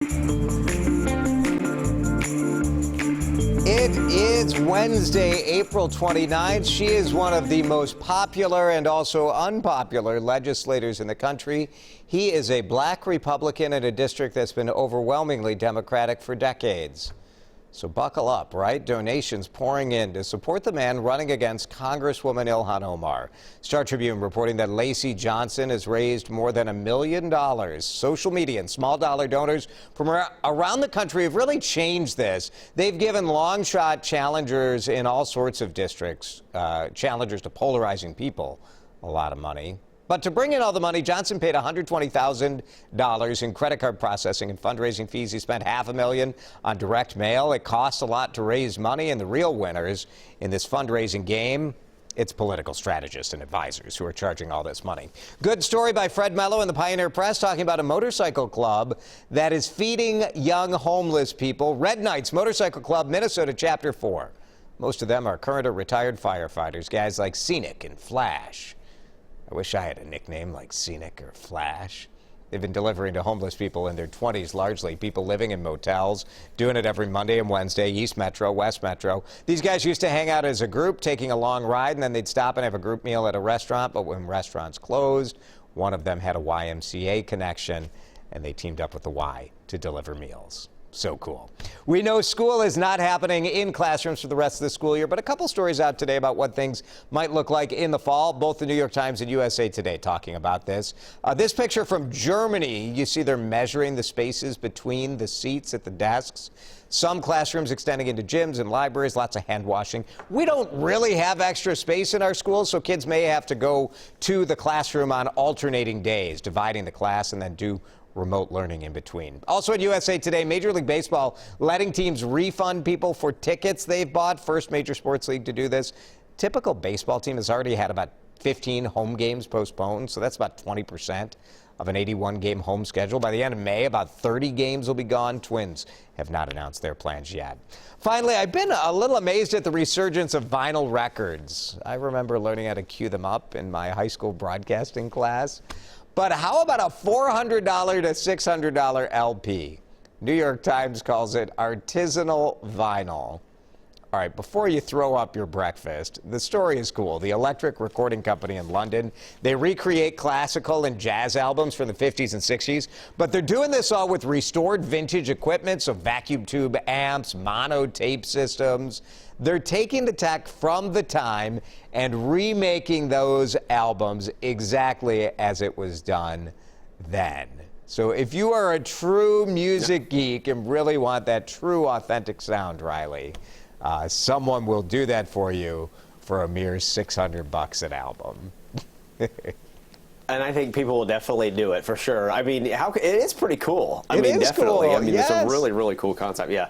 It is Wednesday, April 29th. She is one of the most popular and also unpopular legislators in the country. He is a black Republican in a district that's been overwhelmingly Democratic for decades. So buckle up, right? Donations pouring in to support the man running against Congresswoman Ilhan Omar. Star Tribune reporting that Lacey Johnson has raised more than $1 million. Social media and small dollar donors from around the country have really changed this. They've given long shot challengers in all sorts of districts, challengers to polarizing people, a lot of money. But to bring in all the money, Johnson paid $120,000 in credit card processing and fundraising fees. He spent $500,000 on direct mail. It costs a lot to raise money, and the real winners in this fundraising game, it's political strategists and advisors who are charging all this money. Good story by Fred Mello in the Pioneer Press talking about a motorcycle club that is feeding young homeless people. Red Knights Motorcycle Club, Minnesota, Chapter 4. Most of them are current or retired firefighters, guys like Scenic and Flash. I wish I had a nickname like Scenic or Flash. They've been delivering to homeless people in their 20s, largely people living in motels, doing it every Monday and Wednesday, East Metro, West Metro. These guys used to hang out as a group, taking a long ride, and then they'd stop and have a group meal at a restaurant. But when restaurants closed, one of them had a YMCA connection, and they teamed up with the Y to deliver meals. So cool. We know school is not happening in classrooms for the rest of the school year, but a couple stories out today about what things might look like in the fall. Both the New York Times and USA Today talking about this. This picture from Germany, you see they're measuring the spaces between the seats at the desks. Some classrooms extending into gyms and libraries, lots of hand washing. We don't really have extra space in our schools, so kids may have to go to the classroom on alternating days, dividing the class and then do remote learning in between. Also at USA Today, Major League Baseball letting teams refund people for tickets they've bought. First major sports league to do this. Typical baseball team has already had about 15 home games postponed, so that's about 20% of an 81-game home schedule. By the end of May, about 30 games will be gone. Twins have not announced their plans yet. Finally, I've been a little amazed at the resurgence of vinyl records. I remember learning how to cue them up in my high school broadcasting class. But how about a $400 to $600 LP? New York Times calls it artisanal vinyl. All right, before you throw up your breakfast, the story is cool. The Electric Recording Company in London, they recreate classical and jazz albums from the 50s and 60s, but they're doing this all with restored vintage equipment, so vacuum tube amps, mono tape systems. They're taking the tech from the time and remaking those albums exactly as it was done then. So if you are a true music geek and really want that true, authentic sound, Riley, someone will do that for you for a mere $600 an album. And I think people will definitely do it for sure. I mean, it is pretty cool. I It mean, is definitely. cool. I mean, Yes. It's a really, really cool concept. Yeah.